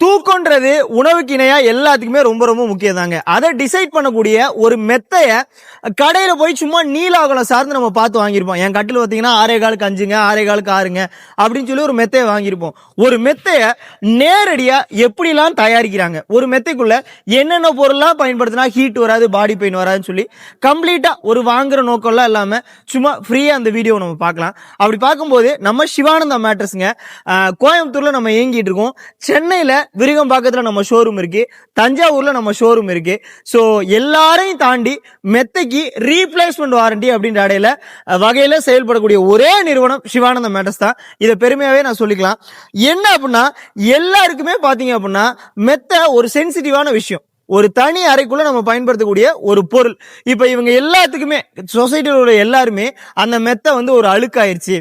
தூக்கம்ன்றது உணவுக்கு இணையா எல்லாத்துக்குமே ரொம்ப ரொம்ப முக்கியம் தாங்க. அதை டிசைட் பண்ணக்கூடிய ஒரு மெத்தைய கடையில போய் சும்மா நீலாகுலம் சார்ந்து நம்ம பார்த்து வாங்கியிருப்போம். என் கட்டில் பார்த்தீங்கன்னா 6.25 5ங்க 6.25 6ங்க அப்படின்னு சொல்லி ஒரு மெத்தையை வாங்கியிருப்போம். ஒரு மெத்தைய நேரடியா எப்படிலாம் தயாரிக்கிறாங்க, ஒரு மெத்தைக்குள்ள என்னென்ன பொருள்லாம் பயன்படுத்தினா ஹீட் வராது, பாடி பெயின் வராதுன்னு சொல்லி கம்ப்ளீட்டா ஒரு வாங்குற நோக்கம்லாம் இல்லாம சும்மா ஃப்ரீயா அந்த வீடியோ நம்ம பார்க்கலாம். அப்படி பார்க்கும்போது நம்ம சிவானந்தா மேட்ரஸ்ங்க கோயம்புத்தூர்ல நம்ம இயங்கிட்டு இருக்கோம். சென்னையில விருகம்பாக்கத்துல நம்ம ஷோரூம் இருக்கு, தஞ்சாவூர்ல நம்ம ஷோரூம் இருக்கு. ஸோ எல்லாரையும் தாண்டி மெத்தைக்கு ரீப்ளேஸ்மெண்ட் வாரண்டி அப்படின்ற வகையில செயல்படக்கூடிய ஒரே நிறுவனம் சிவானந்தா மேட்ரஸ் தான். இதை பெருமையாவே நான் சொல்லிக்கலாம். என்ன அப்படின்னா எல்லாருக்குமே பாத்தீங்க அப்படின்னா மெத்தை ஒரு சென்சிட்டிவான விஷயம். ஒரு தனி அறைக்குள்ள நம்ம பயன்படுத்தக்கூடிய ஒரு பொருள். இப்ப இவங்க எல்லாத்துக்குமே சொசைட்டியில் உள்ள எல்லாருமே அந்த மெத்தை ஒரு அழுக்காயிருச்சு,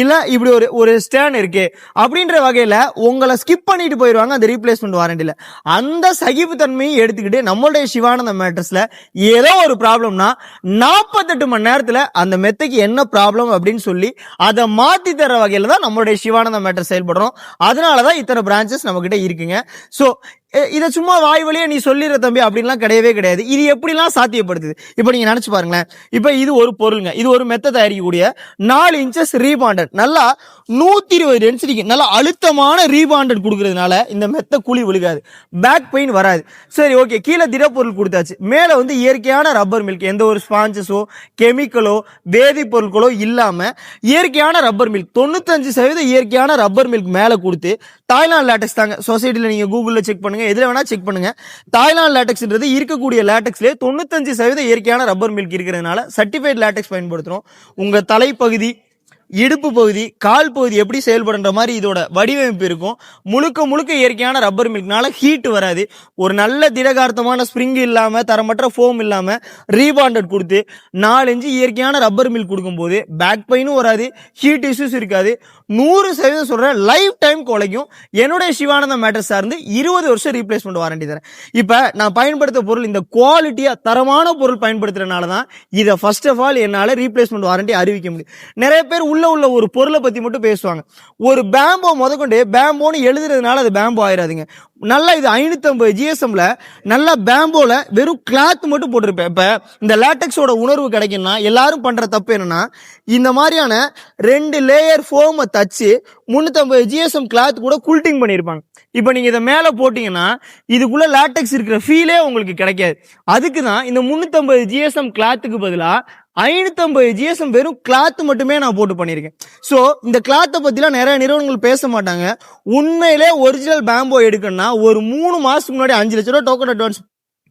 இல்ல இப்படி ஒரு ஸ்டேன் இருக்கு அப்படின்ற வகையில உங்களை ஸ்கிப் பண்ணிட்டு போயிருவாங்க அந்த ரீப்ளேஸ்மெண்ட் வாரண்டில. அந்த சகிப்புத்தன்மையை எடுத்துக்கிட்டு நம்மளுடைய சிவானந்தா மேட்ரஸ்ல ஏதோ ஒரு ப்ராப்ளம்னா 48 மணி நேரத்துல அந்த மெத்தைக்கு என்ன ப்ராப்ளம் அப்படின்னு சொல்லி அதை மாத்தி தர வகையில தான் நம்மளுடைய சிவானந்தா மேட்ரஸ் செயல்படுறோம். அதனாலதான் இத்தனை பிரான்ச்சஸ் நம்ம கிட்ட இருக்குங்க. சோ இதை சும்மா வாய் வழியா நீ சொல்லிடுற தம்பி அப்படின்லாம் கிடையவே கிடையாது. இது எப்படிலாம் சாத்தியப்படுத்துது இப்ப நீங்க நினைச்சு பாருங்களேன். இப்ப இது ஒரு பொருளுங்க, இது ஒரு மெத்தை தயாரிக்கக்கூடிய 4 இன்ச்சஸ் ரீபாண்டட், நல்லா 120 டென்சிட்டிக்கு நல்லா அழுத்தமான ரீபாண்டட் கொடுக்கறதுனால இந்த மெத்தை குழி விழுகாது, பேக் பெயின் வராது. சரி ஓகே, கீழே திடப்பொருள் கொடுத்தாச்சு, மேல இயற்கையான ரப்பர் மில்க், எந்த ஒரு ஸ்பான்சஸோ கெமிக்கலோ வேதிப்பொருட்களோ இல்லாம இயற்கையான ரப்பர் மில்க், 95% இயற்கையான ரப்பர் மில்க் மேல கொடுத்து தாய்லாந்து லேட்டக்ஸ் தாங்க. சொசைட்டில நீங்க கூகுள்ல செக் பண்ணுங்க, எதுல வேணா செக் பண்ணுங்க. தாய்லாந்து லேட்டக்ஸ்ன்றது இருக்கக்கூடிய லேட்டக்ஸ்ல 95% இயற்கையான ரப்பர் மில்க் இருக்கிறதுனால சர்டிஃபைட் லேட்டக்ஸ் பயன்படுத்துறோம். உங்க தலைப்பகுதி, இடுப்பு பகுதி, கால் பகுதி எப்படி செயல்படுற மாதிரி இதோட வடிவமைப்பு இருக்கும். முழுக்க முழுக்க இயற்கையான ரப்பர் மில்க்னால ஹீட் வராது. ஒரு நல்ல திடகார்த்தமான ஸ்ப்ரிங் இல்லாம தரமற்ற ஃபோம் இல்லாம ரீபாண்டட் கொடுத்து 4 இன்ச்சு இயற்கையான ரப்பர் மில்க் கொடுக்கும் போது பேக் பெயினும் வராது, ஹீட் இஷ்யூஸ் இருக்காது. 100% சொல்றேன், லைஃப் டைம் உழைக்கும். என்னுடைய சிவானந்தா மேட்ரஸ் சார்ந்து 20 வருஷம் ரீப்ளேஸ்மெண்ட் வாரண்டி தரேன். இப்ப நான் பயன்படுத்த பொருள் இந்த குவாலிட்டியா தரமான பொருள் பயன்படுத்துறதுனால தான் இதை ஃபர்ஸ்ட் ஆஃப் ஆல் என்னால ரீப்ளேஸ்மெண்ட் வாரண்டி அறிவிக்க முடியும். நிறைய பேர் உள்ள ஒரு பொருளை பத்தி மட்டும் பேசுவாங்க. ஒரு பேம்போ முதற்கொண்டு பேம்போன்னு எழுதுறதுனால அது பேம்போ ஆயிராதுங்க. நல்லா இது 550 GSMல நல்ல பேம்போல வெறும் கிளாத் மட்டும் போட்டிருப்பேன். இப்ப இந்த லேட்டக்ஸோட உணர்வு கிடைக்கும்னா எல்லாரும் பண்ற தப்பு என்னன்னா, இந்த மாதிரியான 2 லேயர் ஃபோமை தச்சு 350 GSM கிளாத் கூட குல்டிங் பண்ணிருப்பாங்க. இப்ப நீங்க இதை மேல போட்டீங்கன்னா இதுக்குள்ள லேட்டக்ஸ் இருக்கிற ஃபீலே உங்களுக்கு கிடைக்காது. அதுக்கு தான் இந்த 350 GSM கிளாத்துக்கு பதிலா 550 GSM வெறும் கிளாத் மட்டுமே நான் போட்டு பண்ணியிருக்கேன். ஸோ இந்த கிளாத்தை பத்திலாம் நிறைய நிறுவனங்கள் பேச மாட்டாங்க. உண்மையிலே ஒரிஜினல் பேம்போ எடுக்கணும்னா ஒரு 3 மாசத்துக்கு முன்னாடி 5 லட்ச ரூபா டோக்கன் அட்வான்ஸ்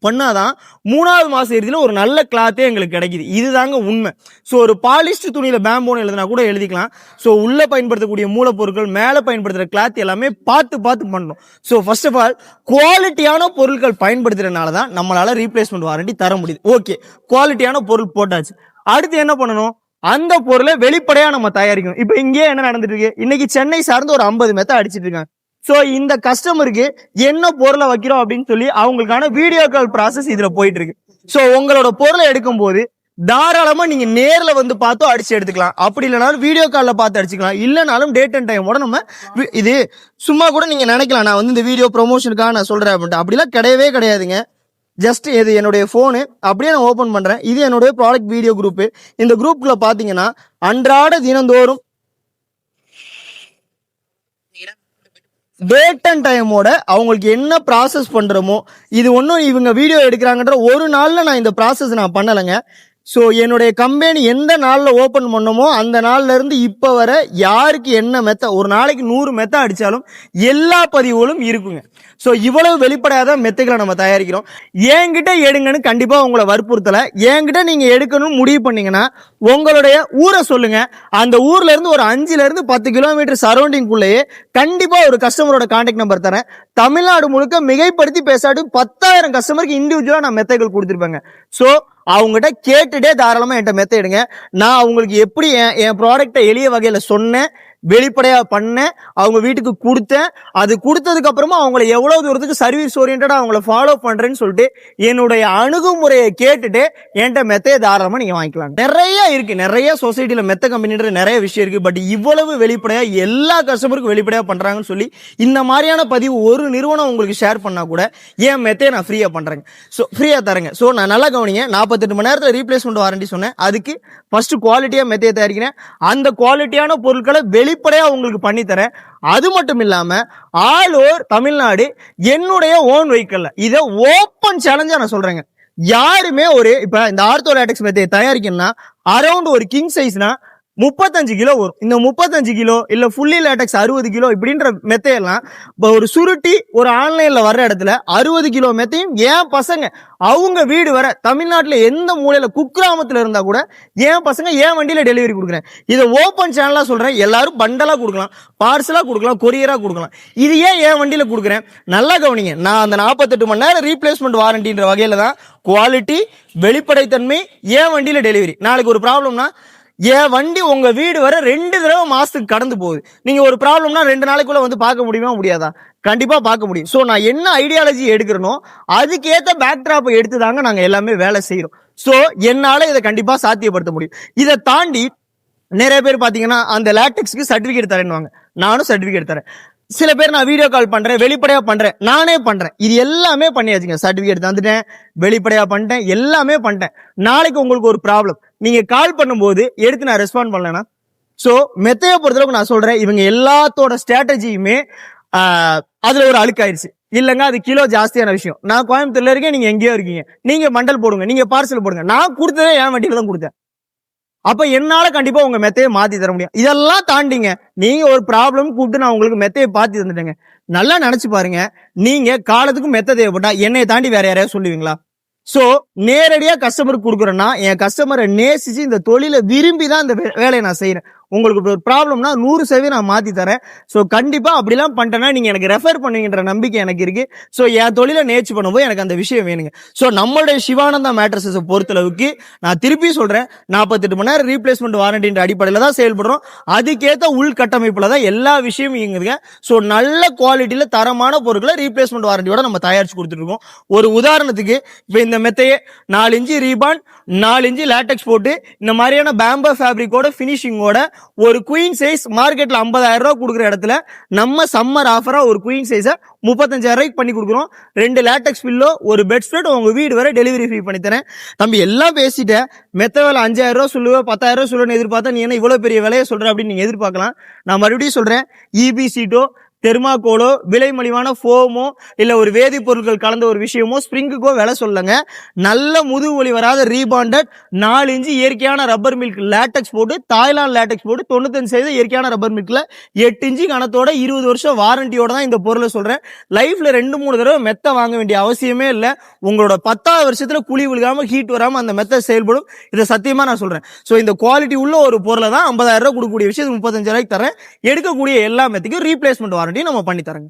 பண்ணாதான் 3வது மாசம் இறுதியில ஒரு நல்ல கிளாத்தே எங்களுக்கு கிடைக்குது. இதுதாங்க உண்மை. ஸோ ஒரு பாலிஸ்ட் துணியில பேம்போன்னு எழுதினா கூட எழுதிக்கலாம். ஸோ உள்ள பயன்படுத்தக்கூடிய மூலப்பொருட்கள், மேல பயன்படுத்துற கிளாத் எல்லாமே பார்த்து பண்ணணும். ஸோ ஃபர்ஸ்ட் ஆஃப் ஆல் குவாலிட்டியான பொருட்கள் பயன்படுத்துறதுனால தான் நம்மளால ரீப்ளேஸ்மெண்ட் வாரண்டி தர முடியுது. ஓகே, குவாலிட்டியான பொருள் போட்டாச்சு, அடுத்து என்ன பண்ணணும்? அந்த பொருளை வெளிப்படையா நம்ம தயாரிக்கணும். இப்ப இங்கே என்ன நடந்துட்டு இருக்கு, இன்னைக்கு சென்னை சார்ந்து ஒரு 50 மெத்தை அடிச்சிட்டு இருக்காங்க. சோ இந்த கஸ்டமருக்கு என்ன பொருளை வைக்கிறோம் அப்படின்னு சொல்லி அவங்களுக்கான வீடியோ கால் ப்ராசஸ் இதுல போயிட்டு இருக்கு. சோ உங்களோட பொருளை எடுக்கும் போது தாராளமா நீங்க நேர்ல பார்த்தோ அடிச்சு எடுத்துக்கலாம். அப்படி இல்லைனாலும் வீடியோ கால்ல பார்த்து அடிச்சுக்கலாம். இல்லைனாலும் டேட் அண்ட் டைமோட நம்ம இது சும்மா கூட நீங்க நினைக்கலாம், நான் இந்த வீடியோ ப்ரொமோஷனுக்காக நான் சொல்றேன் அப்படின்ட்டு. அப்படிலாம் கிடையவே கிடையாதுங்க. ஜஸ்ட் இது என்னுடைய போனு, அப்படியே நான் ஓபன் பண்றேன். இது என்னுடைய ப்ராடக்ட் வீடியோ குரூப். இந்த குரூப்ல பாத்தீங்கன்னா அன்றாட தினந்தோறும் டேட் அண்ட் டைமோட அவங்களுக்கு என்ன ப்ராசஸ் பண்றோமோ, இது ஒன்றும் இவங்க வீடியோ எடுக்கிறாங்கன்ற ஒரு நாள்ல நான் இந்த ப்ராசஸ் நான் பண்ணலைங்க. ஸோ என்னுடைய கம்பெனி எந்த நாளில் ஓப்பன் பண்ணமோ அந்த நாள்ல இருந்து இப்போ வர யாருக்கு என்ன மெத்த, ஒரு நாளைக்கு 100 மெத்த அடித்தாலும் எல்லா பதிவுகளும் இருக்குங்க. ஸோ இவ்வளவு வெளிப்படையாத மெத்தைகளை நம்ம தயாரிக்கிறோம். என்கிட்ட எடுங்கன்னு கண்டிப்பாக உங்களை வற்புறுத்தலை. என்கிட்ட நீங்கள் எடுக்கணும்னு முடிவு பண்ணீங்கன்னா உங்களுடைய ஊரை சொல்லுங்க. அந்த ஊர்ல இருந்து ஒரு 5 to 10 கிலோமீட்டர் சரௌண்டிங்குள்ளேயே கண்டிப்பாக ஒரு கஸ்டமரோட கான்டாக்ட் நம்பர் தரேன். தமிழ்நாடு முழுக்க மிகைப்படுத்தி பேசாட்டு 10,000 கஸ்டமருக்கு இண்டிவிஜுவலாக நான் மெத்தைகள் கொடுத்துருப்பேங்க. ஸோ அவங்ககிட்ட கேட்டுட்டே தாராளமா என்கிட்ட மெத்த எடுங்க. நான் அவங்களுக்கு எப்படி என் ப்ராடக்டை எளிய வகையில சொன்னேன், வெளிப்படையா பண்ணேன், அவங்க வீட்டுக்கு கொடுத்தேன். அது கொடுத்ததுக்கு அப்புறமா அவங்களை எவ்வளவு தூரத்துக்கு சர்வீஸ் ஓரியன்டா அவங்கள ஃபாலோ பண்றேன்னு சொல்லிட்டு என்னுடைய அணுகுமுறையை கேட்டுட்டு என்கிட்ட மெத்தையை தாராளமா நீங்க வாங்கிக்கலாம். நிறைய இருக்கு, நிறைய சொசைட்டில மெத்த கம்பெனின்ற நிறைய விஷயம் இருக்கு. பட் இவ்வளவு வெளிப்படையா எல்லா கஸ்டமருக்கும் வெளிப்படையா பண்றாங்கன்னு சொல்லி இந்த மாதிரியான பதிவு ஒரு நிறுவனம் உங்களுக்கு ஷேர் பண்ணா கூட என் மெத்தையை நான் ஃப்ரீயா பண்றேங்க. ஸோ ஃப்ரீயா தரேங்க. ஸோ நான் நல்லா கவனிங்க, 48 மணி நேரத்தில் ரீப்ளேஸ்மெண்ட் வாரண்டி சொன்னேன். அதுக்கு ஃபர்ஸ்ட் குவாலிட்டியா மெத்தையை தயாரிக்கிறேன். அந்த குவாலிட்டியான பொருட்களை வெளிப்படையா உங்களுக்கு பண்ணி தரேன். அது மட்டும் இல்லாம ஆல் ஓவர் தமிழ்நாடு என்னுடைய ஓன் வெஹிக்கிள், இதை ஓப்பன் சேலஞ்சா நான் சொல்றேங்க. யாருமே இப்ப இந்த ஆர்த்தோ லேட்டக்ஸ் மெத்தையை தயாரிக்கணும்னா அரௌண்ட் ஒரு கிங் சைஸ்னா 35 கிலோ வரும். இந்த 35 கிலோ இல்ல ஃபுல்லி லேட்டக்ஸ் 60 கிலோ இப்படின்ற மெத்தையெல்லாம் ஒரு சுருட்டி ஒரு ஆன்லைன்ல வர்ற இடத்துல 60 கிலோ மெத்தையும் என் பசங்க அவங்க வீடு வர தமிழ்நாட்டுல எந்த மூலையில குக்கிராமத்துல இருந்தா கூட என் பசங்க என் வண்டியில டெலிவரி கொடுக்குறேன். இதை ஓப்பன் சேனலா சொல்றேன். எல்லாரும் பண்டலா கொடுக்கலாம், பார்சலா கொடுக்கலாம், கொரியரா கொடுக்கலாம். இது ஏன் என் வண்டியில கொடுக்குறேன்? நல்லா கவனிங்க. நான் அந்த 48 மணி நேரம் ரீப்ளேஸ்மெண்ட் வாரண்டின்ற வகையில தான் குவாலிட்டி, வெளிப்படைத்தன்மை, என் வண்டியில டெலிவரி. நாளைக்கு ஒரு ப்ராப்ளம்னா என் வண்டி உங்க வீடு வர 2 தடவை மாசத்துக்கு கடந்து போகுது. நீங்க ஒரு ப்ராப்ளம்னா 2 நாளைக்குள்ள வந்து பார்க்க முடியுமா முடியாதா? கண்டிப்பா பார்க்க முடியும். சோ நான் என்ன ஐடியாலஜி எடுக்கிறனோ அதுக்கேத்த பேக் டிராப் எடுத்து தாங்க நாங்க எல்லாமே வேலை செய்யறோம். சோ என்னால இதை கண்டிப்பா சாத்தியப்படுத்த முடியும். இதை தாண்டி நிறைய பேர் பாத்தீங்கன்னா அந்த லேட்டெக்ஸ்க்கு சர்டிபிகேட் தரேன்னுவாங்க. நானும் சர்டிபிகேட் தரேன். சில பேர் நான் வீடியோ கால் பண்றேன், வெளிப்படையா பண்றேன், நானே பண்றேன். இது எல்லாமே பண்ணியாச்சுங்க. சர்டிபிகேட் தந்துட்டேன், வெளிப்படையா பண்ணிட்டேன், எல்லாமே பண்ணிட்டேன். நாளைக்கு உங்களுக்கு ஒரு ப்ராப்ளம், நீங்க கால் பண்ணும்போது எடுத்து நான் ரெஸ்பாண்ட் பண்ணலனா, சோ மெத்தையை பொறுத்தளவுக்கு நான் சொல்றேன், இவங்க எல்லாத்தோட ஸ்ட்ராட்டஜியுமே அதுல ஒரு அழுக்காயிருச்சு. இல்லங்க அது கிலோ ஜாஸ்தியான விஷயம். நான் கோயம்புத்தூர்ல இருக்கேன், நீங்க எங்கேயோ இருக்கீங்க, நீங்க மண்டல் போடுங்க, நீங்க பார்சல் போடுங்க. நான் கொடுத்ததே என் வண்டியில தான் கொடுத்தேன். அப்ப என்னால கண்டிப்பா உங்க மெத்தையை மாத்தி தர முடியும். இதெல்லாம் தாண்டிங்க நீங்க ஒரு ப்ராப்ளம் கூப்பிட்டு நான் உங்களுக்கு மெத்தையை பாத்தி தந்துட்டேங்க. நல்லா நினைச்சு பாருங்க, நீங்க காலத்துக்கும் மெத்தை தேவைப்பட்டா என்னைய தாண்டி வேற யாரையாவது சொல்லுவீங்களா? சோ நேரடியா கஸ்டமருக்கு கொடுக்குறேன்னா என் கஸ்டமரை நேசிச்சு இந்த தொழிலை விரும்பி தான் இந்த வேலையை நான் செய்யறேன். உங்களுக்கு ஒரு ப்ராப்ளம்னா 100% நான் மாத்தி தரேன். சோ கண்டிப்பா அப்படிலாம் பண்ணிட்டேன்னா நீங்க எனக்கு ரெஃபர் பண்ணுவீங்கன்ற நம்பிக்கை எனக்கு இருக்கு. சோ என் தொழிலை நேர்ச்சி பண்ணும்போது எனக்கு அந்த விஷயம் வேணுங்க. சோ நம்மளுடைய சிவானந்தா மேட்ரஸை பொறுத்தளவுக்கு நான் திருப்பி சொல்றேன், 48 மணி நேரம் ரீப்ளேஸ்மெண்ட் வாரண்டின்ற அடிப்படையில தான் செயல்படுறோம். அதுக்கேற்ற உள்கட்டமைப்புல தான் எல்லா விஷயமும் இயங்குதுங்க. சோ நல்ல குவாலிட்டியில தரமான பொருட்களை ரீப்ளேஸ்மெண்ட் வாரண்டியோட நம்ம தயாரிச்சு கொடுத்துட்டு இருக்கோம். ஒரு உதாரணத்துக்கு இப்ப இந்த மெத்தையே 4 இன்ச்சு ரீபான், 4 இன்ச்சு லேட்டெக்ஸ் போட்டு இந்த மாதிரியான பேம்போ ஃபேப்ரிக்கோட பினிஷிங்கோட ஒரு குயின் சைஸ் மார்க்கெட்ல 50,000 ரூபாய் கொடுக்குற இடத்துல நம்ம சம்மர் ஆஃபரா ஒரு குயின் சைஸ 35,000 ரூபாய்க்கு பண்ணி கொடுக்குறோம். 2 லேட்டெக்ஸ் பில்லோ, ஒரு பெட் ஸ்ப்ரெட் உங்க வீடு வரை டெலிவரி ஃப்ரீ பண்ணி தரேன். தம்பி எல்லாம் பேசிட்டேன், மெத்த வேலை 5,000 ரூபாய் சொல்லுவேன், 10,000 ரூபாய் சொல்லுவேன்னு எதிர்பார்த்தா நீ என்ன இவ்வளவு பெரிய விலையை சொல்ற அப்படின்னு நீங்க எதிர்பார்க்கலாம். நான் மறுபடியும் சொல்றேன், இபி சீட்டோ, தெர்மாகோலோ, விலை மலிவான ஃபோமோ, இல்ல ஒரு வேதிப்பொருட்கள் கலந்த ஒரு விஷயமோ, ஸ்பிரிங்குக்கோ விலை சொல்லுங்க. நல்ல முதுகு வலி வராத ரீபாண்டட் 4 இன்ச்சு இயற்கையான ரப்பர் மில்க் லேட்டெக்ஸ் போட்டு, தாய்லாந்து லேட்டெக்ஸ் போட்டு 95% இயற்கையான ரப்பர் மில்க்ல 8 இன்ச்சு கணத்தோட 20 வருஷம் வாரண்டியோட தான் இந்த பொருளை சொல்றேன். லைஃப்ல 2-3 தடவை மெத்த வாங்க வேண்டிய அவசியமே இல்லை. உங்களோட 10வது வருஷத்துல குழி விழுகாம ஹீட் வராம அந்த மெத்த செயல்படும். இதை சத்தியமா நான் சொல்றேன். சோ இந்த குவாலிட்டி உள்ள ஒரு பொருளை தான் 50,000 ரூபாய் கொடுக்கக்கூடிய விஷயம் 35,000 ரூபாய்க்கு தரேன். எடுக்கக்கூடிய எல்லா மெத்தைக்கும் ரீப்ளேஸ்மெண்ட் வாரண்டி நம்ம பண்ணி தரேங்க.